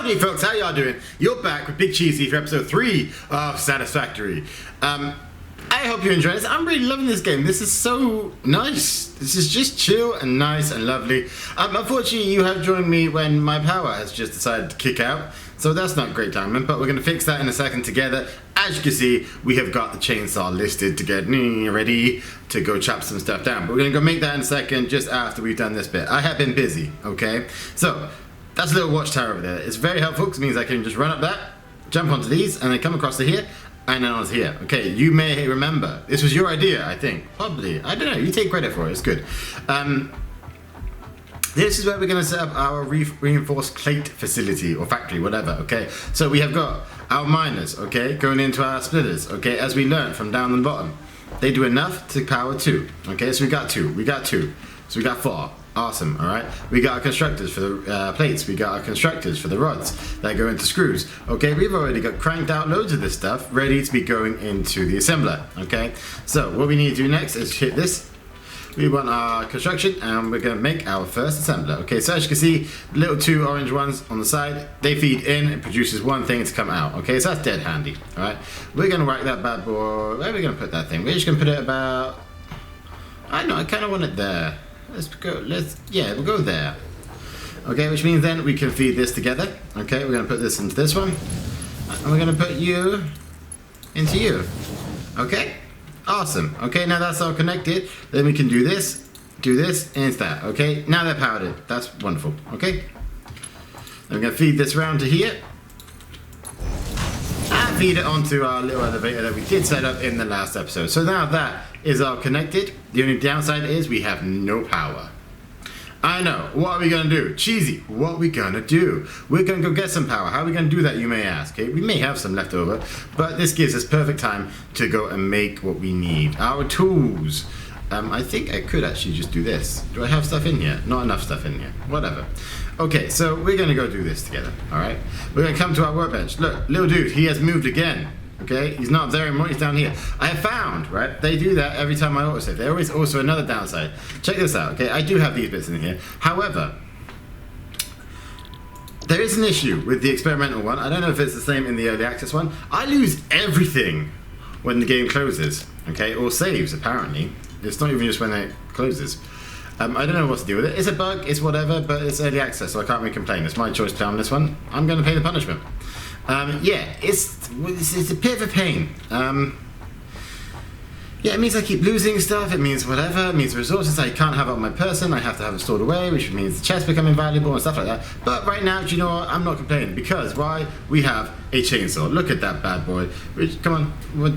Howdy folks, how y'all doing? You're back with Big cheeZ for episode 3 of Satisfactory. I hope you're enjoying this. I'm really loving this game. This is so nice. This is just chill and nice and lovely. Unfortunately, you have joined me when my power has just decided to kick out. So that's not great timing, but we're going to fix that in a second together. As you can see, we have got the chainsaw listed to get ready to go chop some stuff down. But we're going to go make that in a second just after we've done this bit. I have been busy, okay? So that's a little watchtower over there. It's very helpful because it means I can just run up that, jump onto these, and then come across to here, and then onto here. Okay, you may remember. This was your idea, I think. Probably. I don't know. You take credit for it. It's good. This is where we're going to set up our reinforced plate facility or factory, whatever, okay? So we have got our miners, okay, going into our splitters, okay, as we learned from down the bottom. They do enough to power 2, okay? So we got 2, so we got 4. Awesome, alright? We got our constructors for the plates, we got our constructors for the rods that go into screws. Okay, we've already got cranked out loads of this stuff ready to be going into the assembler, okay? So what we need to do next is hit this. We want our construction and we're going to make our first assembler. Okay, so as you can see, the little 2 orange ones on the side, they feed in, it produces one thing to come out. Okay, so that's dead handy, alright? We're going to whack that bad boy, where are we going to put that thing? We're just going to put it about, I don't know, I kind of want it there. Yeah, we'll go there. Okay, which means then we can feed this together. Okay, we're going to put this into this one. And we're going to put you into you. Okay, awesome. Okay, now that's all connected. Then we can do this, and it's that. Okay, now they're powered in. That's wonderful. Okay, then we're going to feed this round to here. And feed it onto our little elevator that we did set up in the last episode. So now that is all connected. The only downside is we have no power. I know. What are we going to do? cheeZ, what are we going to do? We're going to go get some power. How are we going to do that, you may ask? Okay, we may have some left over, but this gives us perfect time to go and make what we need. Our tools. I think I could actually just do this. Do I have stuff in here? Not enough stuff in here. Whatever. Okay, so we're going to go do this together, alright? We're going to come to our workbench. Look, little dude, he has moved again. Okay, he's not there anymore, he's down here. I have found, right, they do that every time I autosave. There is also another downside. Check this out, okay, I do have these bits in here. However, there is an issue with the experimental one. I don't know if it's the same in the early access one. I lose everything when the game closes, okay, or saves, apparently. It's not even just when it closes. I don't know what to do with it. It's a bug, it's whatever, but it's early access, so I can't really complain. It's my choice to play on this one. I'm going to pay the punishment. Yeah, it's a bit of a pain. Yeah, it means I keep losing stuff, it means whatever, it means resources I can't have on my person, I have to have them stored away, which means the chests become invaluable and stuff like that. But right now, do you know what, I'm not complaining, because why? We have a chainsaw. Look at that bad boy. Come on,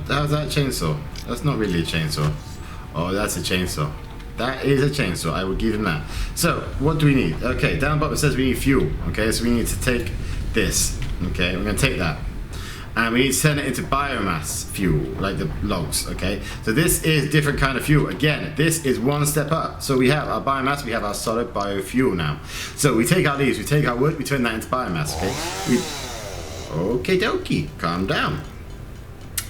how's that chainsaw? That's not really a chainsaw. Oh, that's a chainsaw. That is a chainsaw, I will give him that. So, what do we need? Okay, down bottom it says we need fuel. Okay, so we need to take this. Okay, we're going to take that. And we need to turn it into biomass fuel, like the logs, okay? So this is different kind of fuel. Again, this is one step up. So we have our biomass, we have our solid biofuel now. So we take our leaves, we take our wood, we turn that into biomass, okay? Okie dokie, calm down.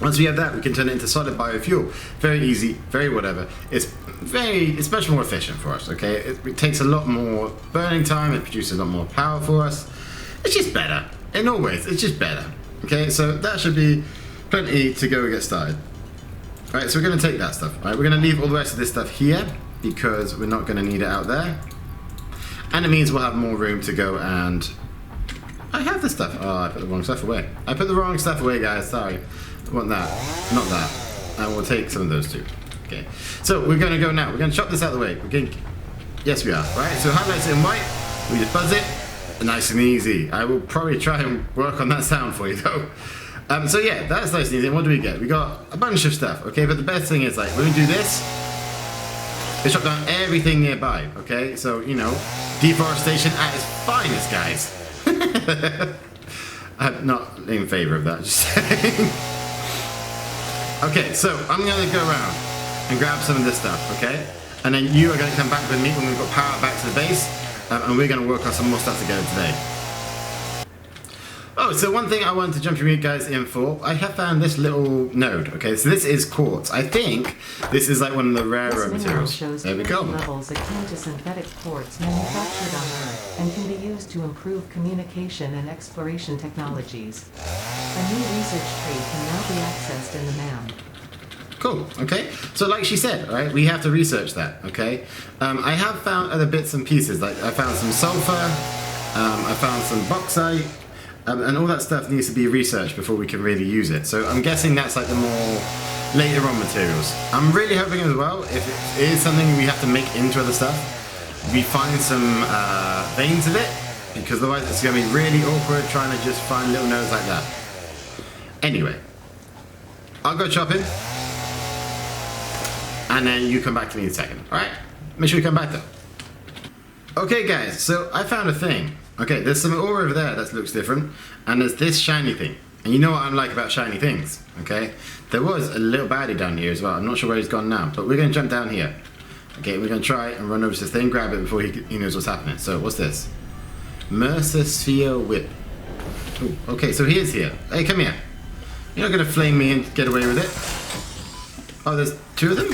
Once we have that, we can turn it into solid biofuel. Very easy, very whatever. It's much more efficient for us, okay? It takes a lot more burning time, it produces a lot more power for us. It's just better. In all ways, it's just better. Okay, so that should be plenty to go get started. Alright, so we're going to take that stuff. Alright, we're going to leave all the rest of this stuff here because we're not going to need it out there. And it means we'll have more room to go and... I have the stuff. Oh, I put the wrong stuff away. I put the wrong stuff away, guys. Sorry. I want that. Not that. And we'll take some of those too. Okay. So we're going to go now. We're going to chop this out of the way. We're going to... Yes, we are. Right, so highlights it in white. We just buzz it. Nice and easy. I will probably try and work on that sound for you though. So yeah, that's nice and easy. And what do we get? We got a bunch of stuff, okay? But the best thing is, like, when we do this, we chop down everything nearby, okay? So, you know, deforestation at its finest, guys. I'm not in favor of that, just saying. Okay, so I'm going to go around and grab some of this stuff, okay? And then you are going to come back with me when we've got power back to the base. And we're going to work on some more stuff together today. Oh, so one thing I wanted to jump you guys in for, I have found this little node. Okay, so this is quartz. I think this is like one of the rarer materials. Shows there we go. levels akin to synthetic quartz manufactured on Earth and can be used to improve communication and exploration technologies. A new research tree can now be accessed in the MAM. Cool, okay. So like she said, right, we have to research that, okay? I have found other bits and pieces, like I found some sulfur, I found some bauxite, and all that stuff needs to be researched before we can really use it. So I'm guessing that's like the more later on materials. I'm really hoping as well, if it is something we have to make into other stuff, we find some veins of it, because otherwise it's going to be really awkward trying to just find little nodes like that. Anyway, I'll go chopping, and then you come back to me in a second, alright? Make sure you come back though. Okay guys, so I found a thing. Okay, there's some ore over there that looks different, and there's this shiny thing. And you know what I'm like about shiny things, okay? There was a little baddie down here as well. I'm not sure where he's gone now, but we're going to jump down here. Okay, we're going to try and run over to this thing, grab it before he knows what's happening. So, what's this? Mercer Sphere Whip. Ooh, okay, so he is here. Hey, come here. You're not going to flame me and get away with it. Oh, there's two of them?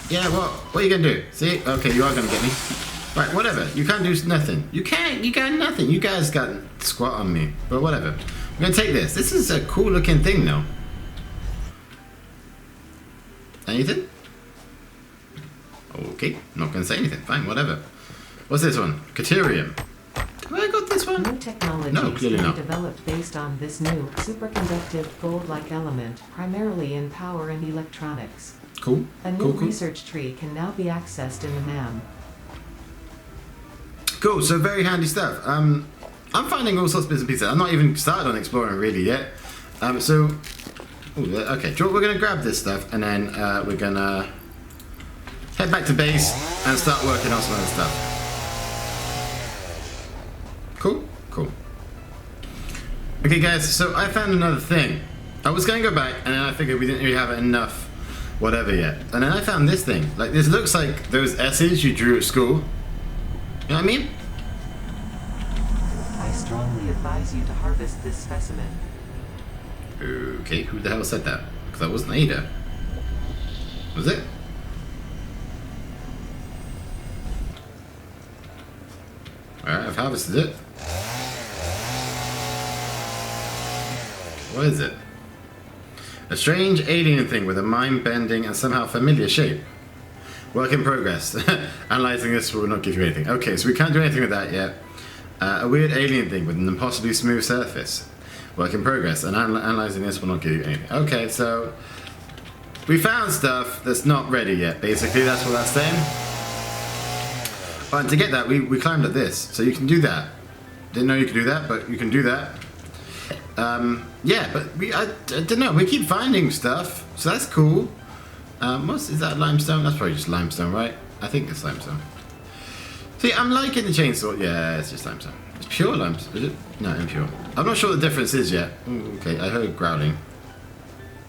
Yeah, what are you going to do? See? Okay, you are going to get me. Right, whatever. You can't do nothing. You got nothing. You guys got squat on me. But whatever. I'm going to take this. This is a cool looking thing though. Anything? Okay, not going to say anything. Fine, whatever. What's this one? Caterium. Have I got this one? New technologies No, clearly not. developed based on this new superconductive gold-like element, primarily in power and electronics. Cool. A new Cool. research tree can now be accessed in the MAM. Cool, so very handy stuff. I'm finding all sorts of bits and pieces. I'm not even started on exploring really yet. Ooh, okay, we're going to grab this stuff and then we're going to head back to base and start working on some other stuff. Cool, cool. Okay guys, so I found another thing. I was going to go back and then I figured we didn't really have enough whatever yet. And then I found this thing. Like, this looks like those S's you drew at school. You know what I mean? I strongly advise you to harvest this specimen. Okay, who the hell said that? Because that wasn't Ada. Was it? Alright, I've harvested it. What is it? A strange alien thing with a mind-bending and somehow familiar shape. Work in progress. Analyzing this will not give you anything. Okay, so we can't do anything with that yet. A weird alien thing with an impossibly smooth surface. Work in progress. And analyzing this will not give you anything. Okay, so we found stuff that's not ready yet. Basically, that's what that's saying. Oh, and to get that, we climbed up this. So you can do that. Didn't know you could do that, but you can do that. Yeah, but I don't know. We keep finding stuff, so that's cool. Is that limestone? That's probably just limestone, right? I think it's limestone. See, I'm liking the chainsaw. Yeah, it's just limestone. It's pure limestone, is it? No, impure. I'm not sure what the difference is yet. Ooh, okay, I heard growling.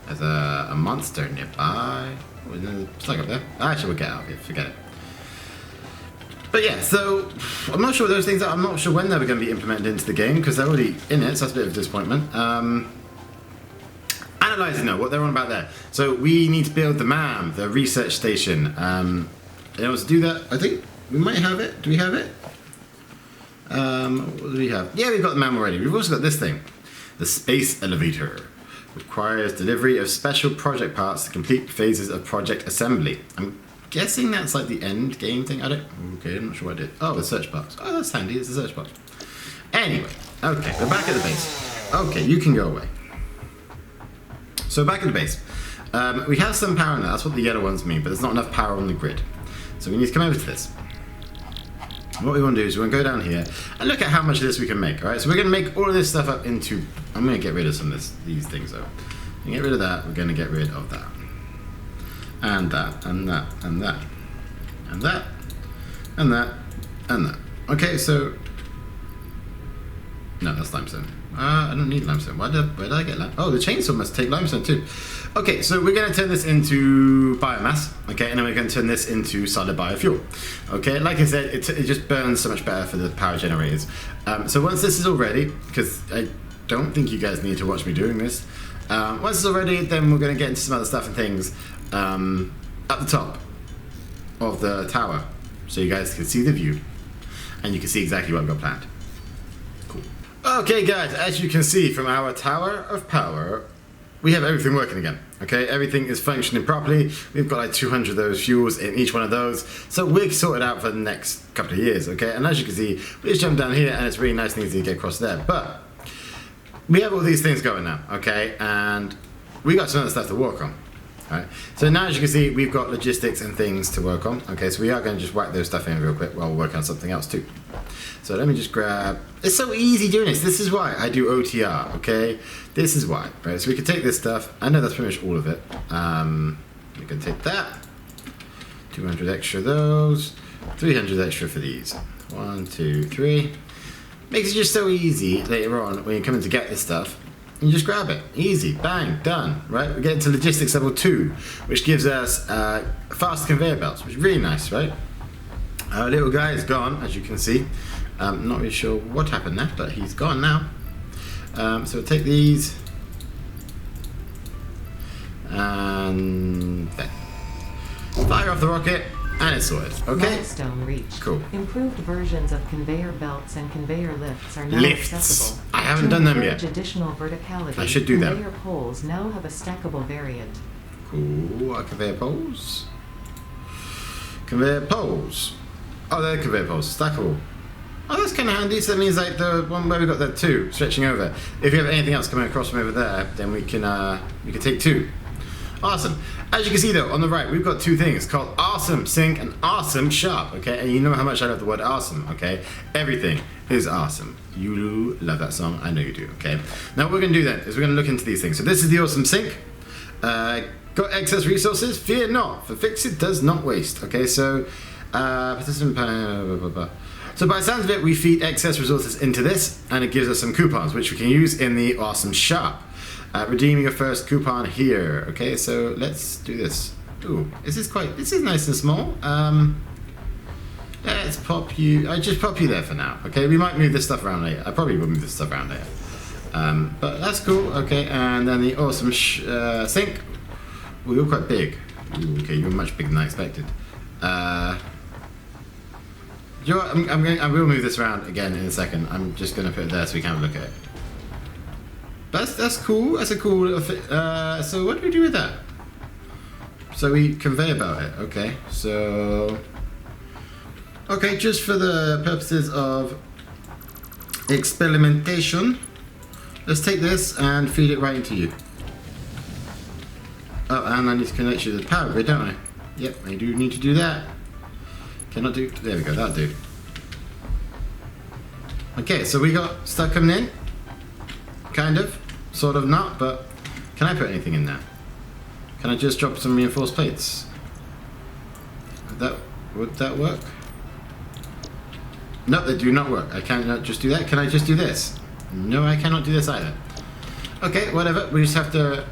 There's a monster nearby. It's like up there. Actually, we'll get out of here. Forget it. But yeah, so I'm not sure what those things are. I'm not sure when they were going to be implemented into the game because they're already in it, so that's a bit of a disappointment. Analyzing though, what they're on about there. So we need to build the MAM, the research station. In order to do that, I think we might have it. Do we have it? What do we have? Yeah, we've got the MAM already. We've also got this thing. The space elevator. Requires delivery of special project parts to complete phases of project assembly. I'm guessing that's like the end game thing. Okay, I'm not sure what I did. Oh, the search box. Oh, that's handy. It's a search box. Anyway, okay, we're back at the base. Okay, you can go away. So back at the base. We have some power in there. That's what the yellow ones mean, but there's not enough power on the grid. So we need to come over to this. What we want to do is we want to go down here and look at how much of this we can make. All right, so we're going to make all of this stuff up into. I'm going to get rid of some of these things though. We get rid of that. We're going to get rid of that, and that, and that, and that, and that, and that, and that. Okay, so no, that's limestone. I don't need limestone. Where did I get limestone? Oh, the chainsaw must take limestone too. Okay, so we're going to turn this into biomass, okay, and then we're going to turn this into solid biofuel. Okay, like I said, it just burns so much better for the power generators. So once this is all ready, because I don't think you guys need to watch me doing this, once it's all ready, then we're going to get into some other stuff and things at the top of the tower, so you guys can see the view, and you can see exactly what I've got planned. Cool. Okay guys, as you can see from our tower of power, we have everything working again. Okay, everything is functioning properly. We've got like 200 of those fuels in each one of those, so we're sorted out for the next couple of years. Okay, and as you can see, we just jump down here and it's really nice and easy to get across there. But we have all these things going now, okay, and we got some other stuff to work on. Right. So now as you can see, we've got logistics and things to work on. Okay, so we are going to just whack those stuff in real quick while we're working on something else too. So let me just grab, it's so easy doing this. This is why I do OTR, okay? This is why, right? So we can take this stuff. I know that's pretty much all of it. We can take that. 200 extra of those. 300 extra for these. 1, 2, 3. Makes it just so easy later on when you come in to get this stuff. You just grab it. Easy. Bang. Done. Right? We get into logistics level 2, which gives us fast conveyor belts, which is really nice, right? Our little guy is gone, as you can see. Not really sure what happened there, but he's gone now. So we'll take these. And there. Fire off the rocket. And it's sorted. Okay. Milestone reached. Cool. Improved versions of conveyor belts and conveyor lifts are now Lifts. accessible. I haven't done them yet. Additional verticality. I should do them. Conveyor poles now have a stackable variant. Cool. Conveyor poles. Conveyor poles. Oh, they're conveyor poles. Stackable. Oh, that's kind of handy. So that means like the one where we got the 2 stretching over. If you have anything else coming across from over there, then we can take 2. Awesome. As you can see though, on the right, we've got 2 things called awesome sink and awesome sharp, okay? And you know how much I love the word awesome, okay? Everything is awesome. You love that song, I know you do, okay? Now what we're gonna do then is we're gonna look into these things. So this is the awesome sink. Got excess resources? Fear not, for fix it does not waste, okay? So, so by the sounds of it, we feed excess resources into this, and it gives us some coupons, which we can use in the awesome sharp. Redeem your first coupon here. Okay, so let's do this. Ooh, this is nice and small. Let's pop you, I just pop you there for now. Okay, we might move this stuff around later. I probably will move this stuff around later. But that's cool. Okay, and then the awesome sink. Ooh, you're quite big. Ooh, okay, you're much bigger than I expected. You know what? I will move this around again in a second. I'm just gonna put it there so we can have a look at it. That's cool. That's a cool little fit. So what do we do with that? So we conveyor belt it. Okay. So okay, just for the purposes of experimentation, let's take this and feed it right into you. Oh, and I need to connect you to the power grid, don't I? Yep, I do need to do that. Cannot do. There we go. That'll do. Okay, so we got stuff coming in. Kind of, sort of not, but can I put anything in there? Can I just drop some reinforced plates? Would that work? No, they do not work. I cannot just do that. Can I just do this? No, I cannot do this either. Okay, whatever. We just have to.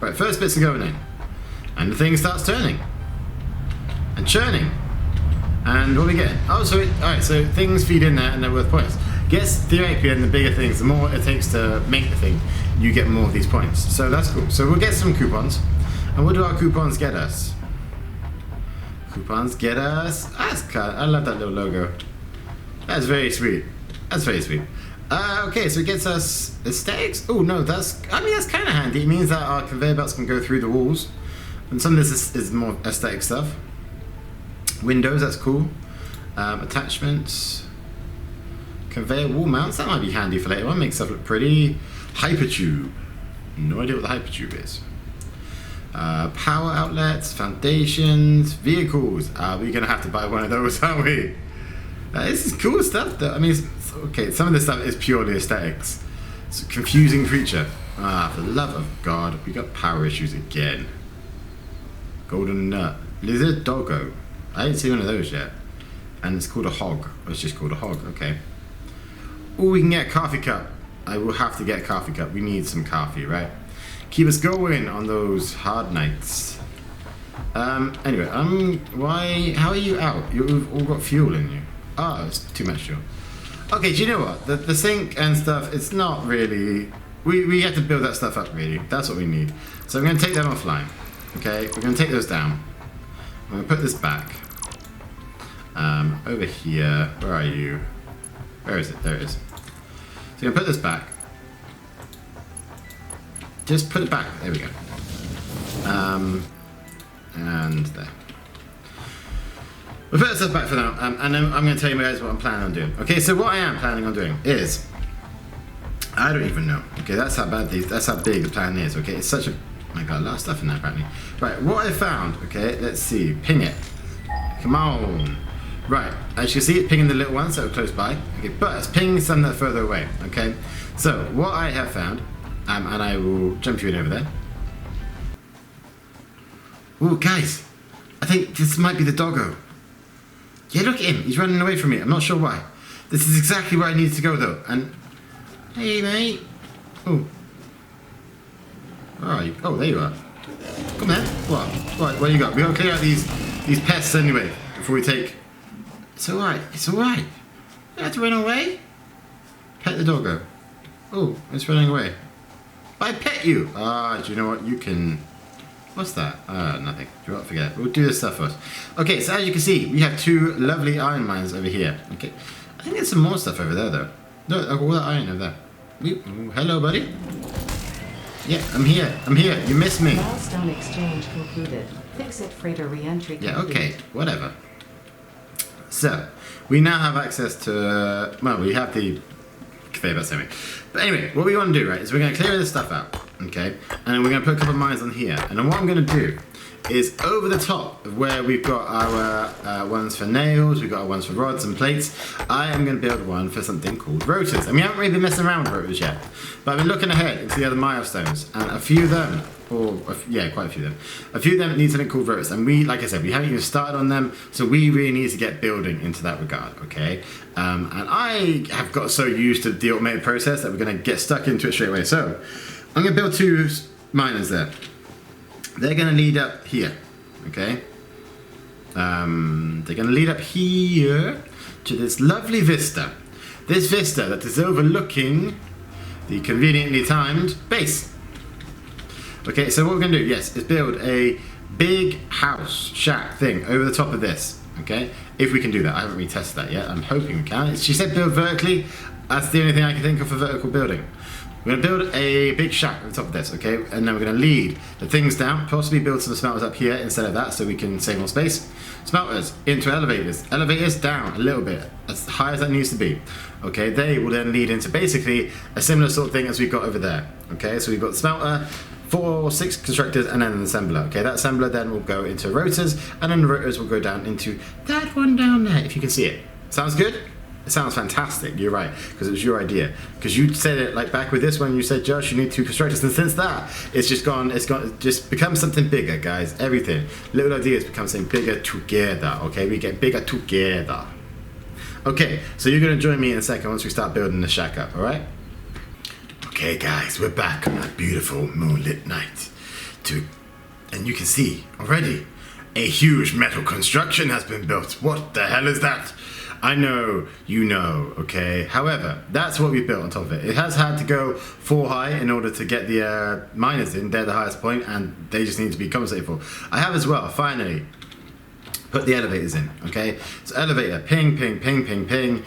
Right, first bits are going in, and the thing starts turning and churning. And what are we getting? Oh, so alright, so things feed in there and they're worth points. Yes, theoretically, and the bigger things, the more it takes to make the thing, you get more of these points. So that's cool. So we'll get some coupons. And what do our coupons get us? Coupons get us. I love that little logo. That's very sweet. That's very sweet. Okay, so it gets us aesthetics. Oh no, that's kind of handy. It means that our conveyor belts can go through the walls. And some of this is more aesthetic stuff. Windows, that's cool. Attachments. Conveyor wall mounts, that might be handy for later on. Makes stuff look pretty. Hypertube. No idea what the hypertube is. Power outlets, foundations, vehicles. We're going to have to buy one of those, aren't we? This is cool stuff though. I mean, okay, some of this stuff is purely aesthetics. It's a confusing creature. For the love of God, we got power issues again. Golden nut. Lizard doggo. I didn't see one of those yet. And it's called a hog. It's just called a hog, okay. Oh, we can get a coffee cup. I will have to get a coffee cup. We need some coffee, right? Keep us going on those hard nights. Anyway, how are you out? You've all got fuel in you. Oh, it's too much fuel. Okay, do you know what? The sink and stuff, it's not really... We have to build that stuff up, really. That's what we need. So I'm going to take them offline. Okay, we're going to take those down. I'm going to put this back. Over here. Where are you? Where is it? There it is. So I'm going to put this back. Just put it back. There we go. And there. We'll put this stuff back for now. And then I'm going to tell you guys what I'm planning on doing. Okay, so what I am planning on doing is... I don't even know. Okay, that's how big the plan is. Okay, it's such a... Oh my god, a lot of stuff in there apparently. Right, what I found, okay, let's see. Ping it. Come on. Right, as you can see, it's pinging the little ones that are close by. Okay, but it's pinging some that are further away. Okay, so what I have found, and I will jump you in over there. Ooh, guys, I think this might be the doggo. Yeah, look at him. He's running away from me. I'm not sure why. This is exactly where I needed to go, though. And hey, mate. Oh. Where are you? Oh, there you are. Come there. What? What you got? We gotta clear out these pests anyway before we take. It's all right. It's all right. You have to run away. Pet the doggo. Oh, it's running away. But I pet you. Ah, do you know what? You can. What's that? Nothing. Do you want to forget? We'll do this stuff first. Okay, so as you can see, we have two lovely iron mines over here. Okay, I think there's some more stuff over there though. No, I've got all that iron over there. Ooh, hello, buddy. Yeah, I'm here. I'm here. You missed me. Milestone exchange concluded. Fix-it freighter re-entry complete. Yeah, okay, whatever. So, we now have access to, well, we have the conveyor belt anyway. But anyway, what we want to do, right, is we're going to clear this stuff out, okay? And then we're going to put a couple of mines on here. And then what I'm going to do is over the top of where we've got our ones for nails, we've got our ones for rods and plates, I am going to build one for something called rotors. And we haven't really been messing around with rotors yet, but I've been looking ahead into the other milestones, and a few of them, yeah, quite a few of them. A few of them need something called rotors, and we, like I said, we haven't even started on them, so we really need to get building into that regard, okay? And I have got so used to the automated process that we're going to get stuck into it straight away. So, I'm going to build two miners there. They're going to lead up here, okay? They're going to lead up here to this lovely vista. This vista that is overlooking the conveniently timed base. Okay, so what we're going to do, yes, is build a big house, shack thing over the top of this, okay? If we can do that. I haven't really tested that yet. I'm hoping we can. She said build vertically. That's the only thing I can think of for vertical building. We're going to build a big shack on the top of this, okay? And then we're going to lead the things down, possibly build some smelters up here instead of that so we can save more space. Smelters into elevators. Elevators down a little bit, as high as that needs to be. Okay, they will then lead into basically a similar sort of thing as we've got over there. Okay, so we've got the smelter, 4 or 6 constructors, and then an assembler. Okay, that assembler then will go into rotors, and then the rotors will go down into that one down there, if you can see it. Sounds good? It sounds fantastic, you're right, because it was your idea. Because you said it like back with this one, you said, Josh, you need 2 constructors, and since that, it's just become something bigger, guys, everything. Little ideas become something bigger together, okay? We get bigger together. Okay, so you're going to join me in a second once we start building the shack up, alright? Okay, guys, we're back on that beautiful moonlit night. And you can see, already, a huge metal construction has been built. What the hell is that? I know, you know, okay? However, that's what we built on top of it. It has had to go 4 high in order to get the miners in. They're the highest point, and they just need to be compensated for. I have as well, finally, put the elevators in, okay? So elevator, ping, ping, ping, ping, ping.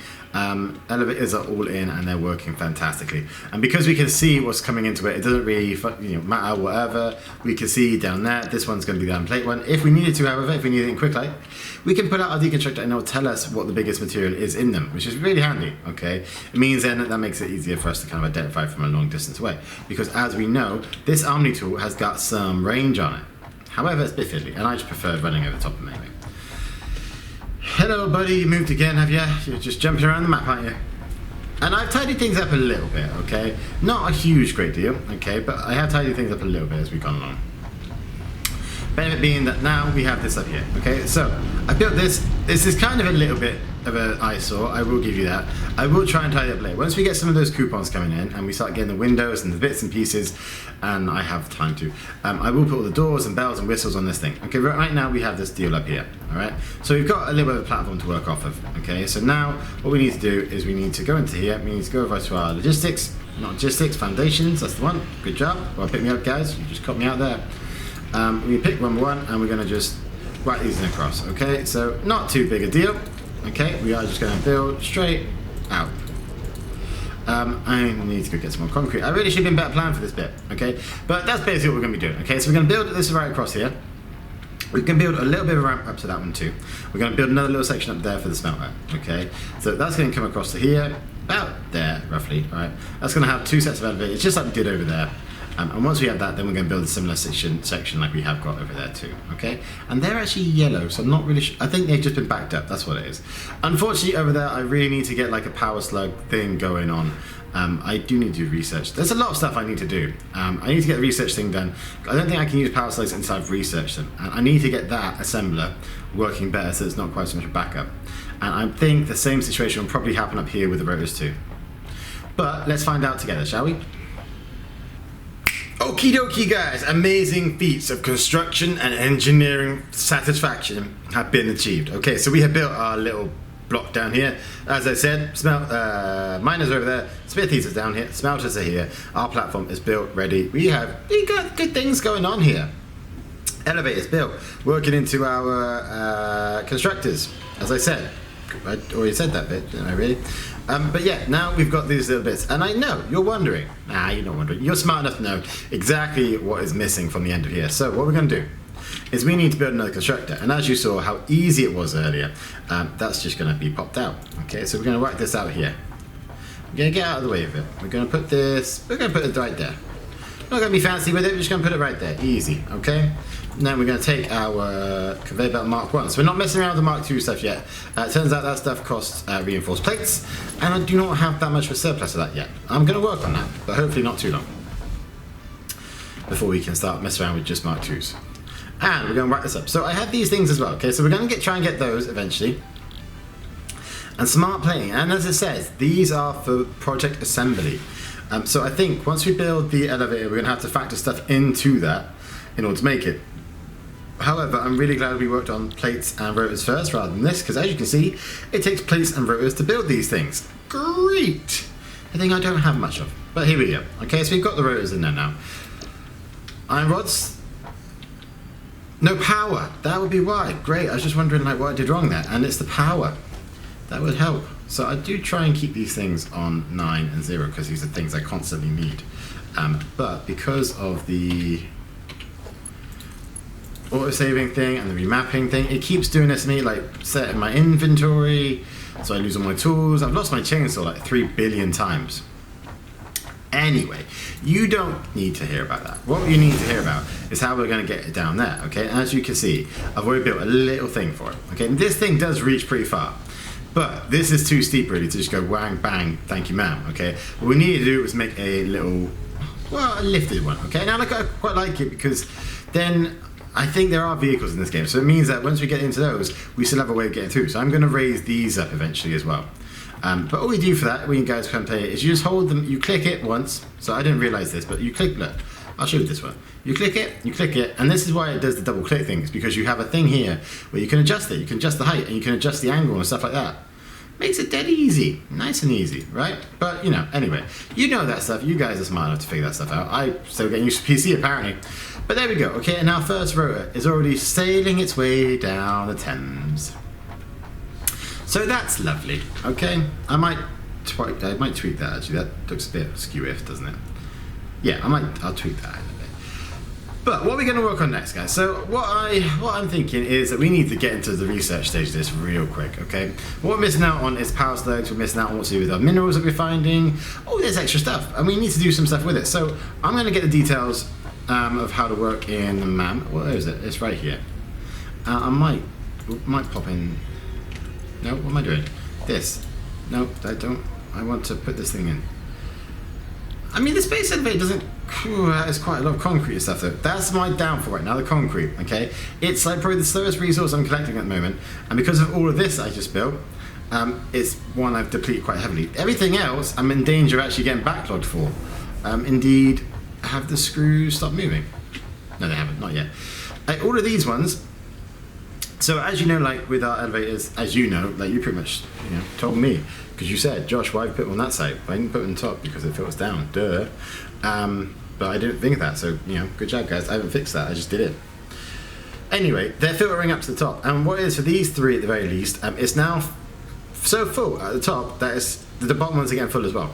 Elevators are all in and they're working fantastically. And because we can see what's coming into it, it doesn't really matter whatever. We can see down there, this one's going to be the plate one. If we needed to, however, if we need it in quick light, we can put out our deconstructor and it'll tell us what the biggest material is in them, which is really handy, okay? It means then that makes it easier for us to kind of identify from a long distance away. Because as we know, this Omni tool has got some range on it. However, it's a bit fiddly, and I just prefer running over the top of it anyway. Hello, buddy, you moved again, have you? You're just jumping around the map, aren't you? And I've tidied things up a little bit, okay? Not a huge great deal, okay? But I have tidied things up a little bit as we've gone along. Benefit being that now we have this up here, okay? So, I built this. This is kind of a little bit of an eyesore, I will give you that. I will try and tidy up later. Once we get some of those coupons coming in and we start getting the windows and the bits and pieces, and I have time to, I will put all the doors and bells and whistles on this thing. Okay, right now we have this deal up here, all right? So we've got a little bit of a platform to work off of, okay? So now what we need to do is we need to go into here, we need to go over to our logistics, not logistics, foundations, that's the one. Good job. Well, pick me up, guys. You just caught me out there. We pick number one and we're gonna just whack these in across, okay? So not too big a deal, okay? We are just gonna build straight out. I need to go get some more concrete. I really should have been better planned for this bit, okay? But that's basically what we're gonna be doing, okay? So we're gonna build this right across here. We can build a little bit of a ramp up to that one too. We're gonna build another little section up there for the smelter, okay? So that's gonna come across to here, about there, roughly, all right? That's gonna have two sets of elevators, just like we did over there. And once we have that, then we're going to build a similar section like we have got over there too, okay? And they're actually yellow, so I'm not really sure. I think they've just been backed up, that's what it is. Unfortunately, over there, I really need to get like a power slug thing going on. I do need to do research. There's a lot of stuff I need to do. I need to get the research thing done. I don't think I can use power slugs until I've researched them. And I need to get that assembler working better so it's not quite so much a backup. And I think the same situation will probably happen up here with the rotors too. But let's find out together, shall we? Okie dokie guys, amazing feats of construction and engineering satisfaction have been achieved. Okay, so we have built our little block down here. As I said, miners are over there, smithies is down here, smelters are here, our platform is built, ready. We got good things going on here. Elevators built, working into our constructors, as I said. I already said that bit, didn't I really? But yeah, now we've got these little bits, and I know you're wondering. Nah, you're not wondering. You're smart enough to know exactly what is missing from the end of here. So what we're going to do is we need to build another constructor, and as you saw how easy it was earlier, that's just going to be popped out. Okay, so we're going to whack this out here. We're going to get out of the way of it. We're going to put this. We're going to put it right there. Not going to be fancy with it. We're just going to put it right there, easy. Okay. Now we're going to take our conveyor belt Mark 1. So we're not messing around with the Mark 2 stuff yet. It turns out that stuff costs reinforced plates, and I do not have that much of a surplus of that yet. I'm going to work on that, but hopefully not too long, before we can start messing around with just Mark 2s. And we're going to wrap this up. So I have these things as well, okay? So we're going to try and get those eventually. And smart playing, and as it says, these are for project assembly. So I think once we build the elevator, we're going to have to factor stuff into that in order to make it. However, I'm really glad we worked on plates and rotors first rather than this, because as you can see, it takes plates and rotors to build these things. Great! A thing I don't have much of, but here we go. Okay, so we've got the rotors in there now. Iron rods. No power. That would be why. Great. I was just wondering like what I did wrong there, and it's the power. That would help. So I do try and keep these things on 9 and 0 because these are things I constantly need. But because of the auto-saving thing and the remapping thing, it keeps doing this to me, like setting my inventory, so I lose all my tools. I've lost my chainsaw like 3 billion times. Anyway, you don't need to hear about that. What you need to hear about is how we're going to get it down there, okay? And as you can see, I've already built a little thing for it, okay? And this thing does reach pretty far, but this is too steep really to just go wang, bang, thank you ma'am, okay? What we needed to do was make a little, well, a lifted one, okay? Now look, I quite like it because then I think there are vehicles in this game, so it means that once we get into those, we still have a way of getting through. So I'm going to raise these up eventually as well. But all we do for that, when you guys come play it, is you just hold them, you click it once. So I didn't realize this, but you click, look, I'll show you this one. You click it, and this is why it does the double click thing, is because you have a thing here where you can adjust it, you can adjust the height, and you can adjust the angle and stuff like that. Makes it dead easy, nice and easy, right? But you know, anyway, you know that stuff, you guys are smart enough to figure that stuff out. I still getting used to PC apparently. But there we go, okay, and our first rotor is already sailing its way down the Thames. So that's lovely, okay? I might tweak that actually. That looks a bit skew-if, doesn't it? Yeah, I'll tweak that a bit. But what are we going to work on next, guys? So what I'm thinking is that we need to get into the research stage of this real quick, okay? What we're missing out on is power slugs. We're missing out on what to do with our minerals that we're finding. Oh, there's extra stuff, and we need to do some stuff with it. So I'm going to get the details of how to work in the MAM. Where is it? It's right here. I might pop in. No, what am I doing? This. No, I want to put this thing in. I mean, the space elevator doesn't. There's quite a lot of concrete and stuff though. That's my downfall right now, the concrete, okay? It's like probably the slowest resource I'm collecting at the moment, and because of all of this I just built, It's one I've depleted quite heavily. Everything else, I'm in danger of actually getting backlogged for. Indeed, have the screws stopped moving? No, they haven't, not yet. All of these ones, so as you know, like with our elevators, as you know, like you pretty much told me, because you said, Josh, why have you put them on that side? I didn't put them on top because it filters down, duh. But I didn't think of that, so good job guys, I haven't fixed that, I just did it. Anyway, they're filtering up to the top, and what it is for these three at the very least, it's now so full at the top that the bottom ones are getting full as well.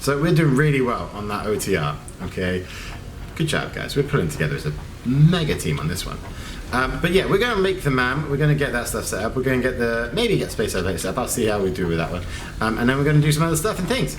So we're doing really well on that OTR, okay? Good job guys, we're pulling together as a mega team on this one. But yeah, we're going to make the MAM, we're going to get that stuff set up, we're going to get maybe get space elevator set up, I'll see how we do with that one. And then we're going to do some other stuff and things.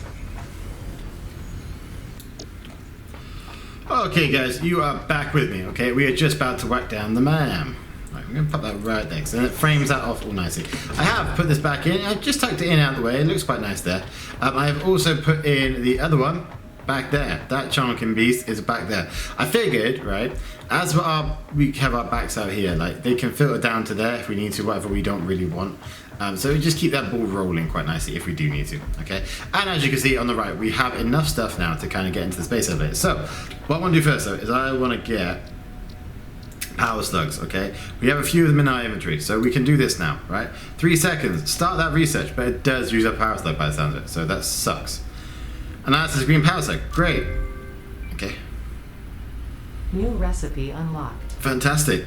Okay guys, you are back with me, okay? We are just about to whack down the MAM. Right, I'm going to pop that right there, so then it frames that off all nicely. I have put this back in, I've just tucked it in out of the way, it looks quite nice there. I have also put in the other one back there. That chunking beast is back there. I figured, right, as we have our backs out here, like they can filter down to there if we need to, whatever we don't really want. So we just keep that ball rolling quite nicely if we do need to, okay? And as you can see on the right, we have enough stuff now to kind of get into the space elevator. So what I want to do first though is I want to get power slugs, okay? We have a few of them in our inventory, so we can do this now, right? 3 seconds, start that research, but it does use up power slug by the sounds of it, so that sucks. And that's a green power slug, great. Okay. New recipe unlocked. Fantastic.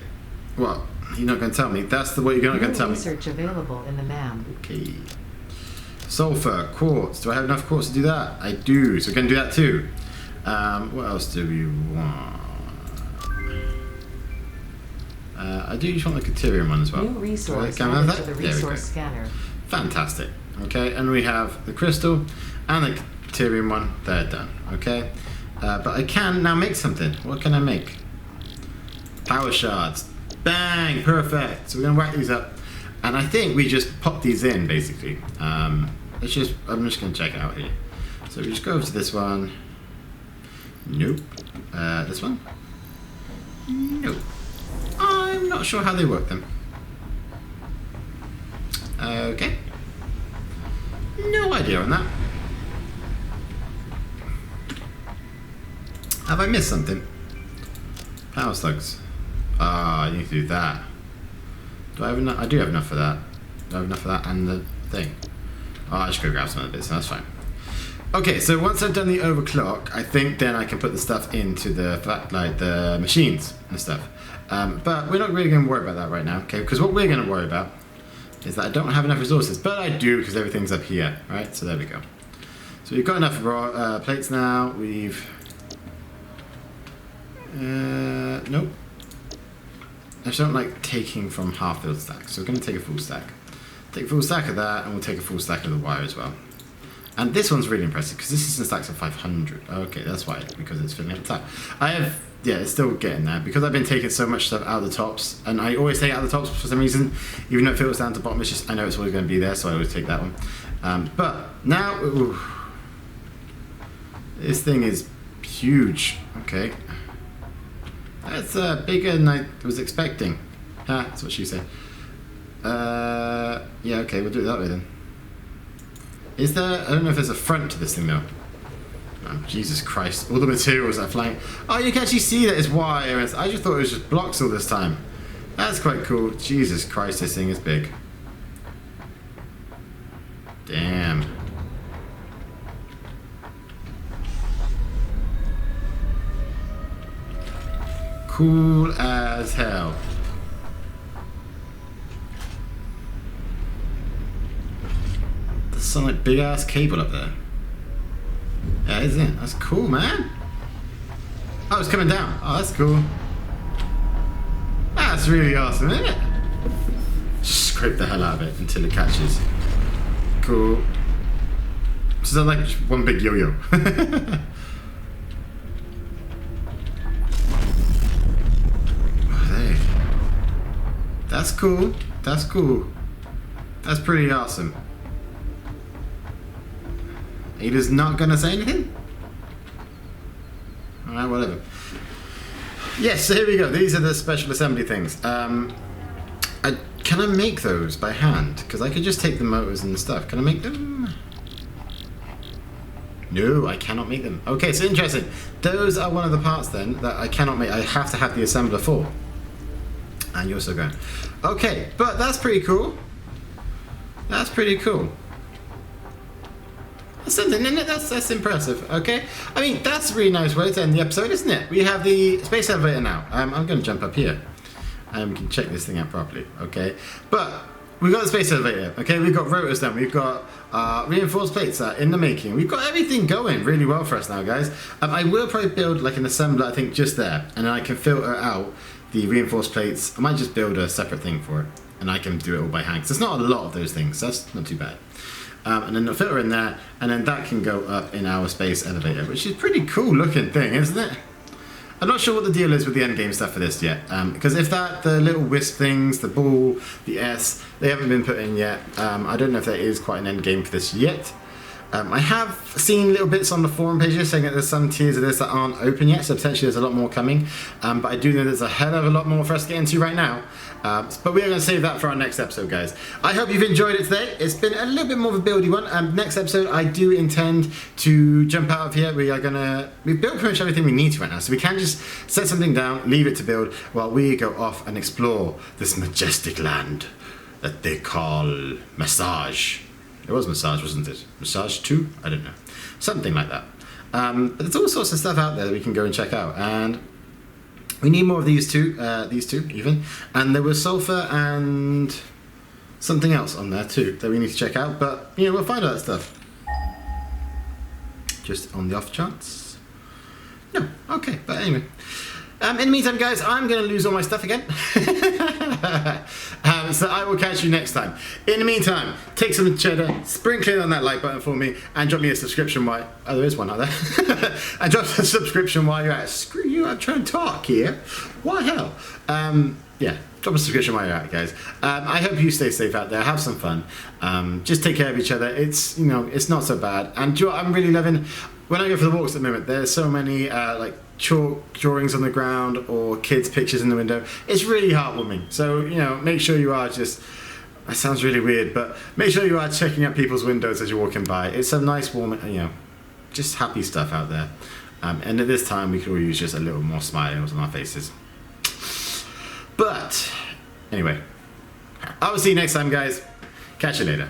What? You're not going to tell me? That's what you're not going to tell me? Research available in the MAM. Okay. Sulfur, quartz. Do I have enough quartz to do that? I do, so we're going to do that too. What else do we want? I do just want the Caterium one as well. New resource added to the resource scanner. Fantastic. Okay, and we have the crystal and the Caterium one. They're done. Okay, but I can now make something. What can I make? Power shards. Bang! Perfect. So we're gonna whack these up, and I think we just pop these in basically. I'm just gonna check it out here. So we just go over to this one. Nope. This one. Nope. I'm not sure how they work them. Okay. No idea on that. Have I missed something? Power slugs. Ah, I need to do that. Do I have enough? I do have enough for that. Do I have enough for that and the thing? Oh, I should go grab some of this, that's fine. Okay, so once I've done the overclock, I think then I can put the stuff into the machines and stuff. But we're not really going to worry about that right now, okay? Because what we're going to worry about is that I don't have enough resources, but I do because everything's up here, right? So there we go. So we've got enough raw plates now. We've nope. I just don't like taking from half-filled stacks, so we're going to take a full stack. Take a full stack of that, and we'll take a full stack of the wire as well. And this one's really impressive because this is in stacks of 500. Okay, that's why, because it's filling up the top. Yeah, it's still getting there because I've been taking so much stuff out of the tops, and I always take it out of the tops for some reason, even though it filters down to the bottom. It's just I know it's always going to be there, so I always take that one. But now, ooh, this thing is huge. Okay. That's bigger than I was expecting. Ah, that's what she said. Yeah, okay, we'll do it that way then. Is there... I don't know if there's a front to this thing though. Oh, Jesus Christ. All the materials are flying. Oh, you can actually see that it's wire. I just thought it was just blocks all this time. That's quite cool. Jesus Christ, this thing is big. Damn. Cool as hell. There's some like big ass cable up there. Yeah, isn't it? That's cool, man. Oh, it's coming down. Oh, that's cool. That's really awesome, isn't it? Just scrape the hell out of it until it catches. Cool. So like just one big yo-yo. That's cool. That's cool. That's pretty awesome. Ada's not gonna say anything? Alright, whatever. Yes, so here we go. These are the special assembly things. I Can I make those by hand? Because I could just take the motors and stuff. Can I make them? No, I cannot make them. Okay, so interesting. Those are one of the parts then that I cannot make. I have to have the assembler for. And you're still going. Okay, but that's pretty cool. That's pretty cool. That's something, isn't it? That's impressive, okay? I mean, that's a really nice way to end the episode, isn't it? We have the space elevator now. I'm going to jump up here. And we can check this thing out properly, okay? But we've got the space elevator, okay? We've got rotors done. We've got reinforced plates in the making. We've got everything going really well for us now, guys. I will probably build like an assembler, I think, just there. And then I can filter out the reinforced plates. I might just build a separate thing for it. And I can do it all by hand. Because there's not a lot of those things. So that's not too bad. And then the filter in there. And then that can go up in our space elevator. Which is a pretty cool looking thing, isn't it? I'm not sure what the deal is with the endgame stuff for this yet, because if the little wisp things, the ball, the S, they haven't been put in yet. I don't know if there is quite an endgame for this yet. I have seen little bits on the forum pages saying that there's some tiers of this that aren't open yet, so potentially there's a lot more coming. But I do know there's a hell of a lot more for us to get into right now. But we're going to save that for our next episode, guys. I hope you've enjoyed it today. It's been a little bit more of a buildy one. Next episode, I do intend to jump out of here. We've built pretty much everything we need to right now, so we can just set something down, leave it to build, while we go off and explore this majestic land that they call Massage. It was Massage, wasn't it? Massage 2? I don't know. Something like that. But there's all sorts of stuff out there that we can go and check out. And we need more of these two even. And there was sulfur and something else on there too that we need to check out. But, you know, we'll find out that stuff. Just on the off chance. No, okay, but anyway. In the meantime, guys, I'm going to lose all my stuff again. So I will catch you next time. In the meantime, take some cheddar, sprinkle it on that like button for me, and drop me a subscription while... Oh, there is one out there. And drop a subscription while you're at it. Screw you, I'm trying to talk here. What the hell? Yeah, drop a subscription while you're at it, guys. I hope you stay safe out there. Have some fun. Just take care of each other. It's, you know, it's not so bad. And do you know what I'm really loving? When I go for the walks at the moment, there's so many, like, chalk drawings on the ground or kids' pictures in the window. It's really heartwarming. So, you know, make sure you are just... That sounds really weird, but make sure you are checking out people's windows as you're walking by. It's some nice, warm, you know, just happy stuff out there. And at this time, we could all use just a little more smiling on our faces. But, anyway, I will see you next time, guys. Catch you later.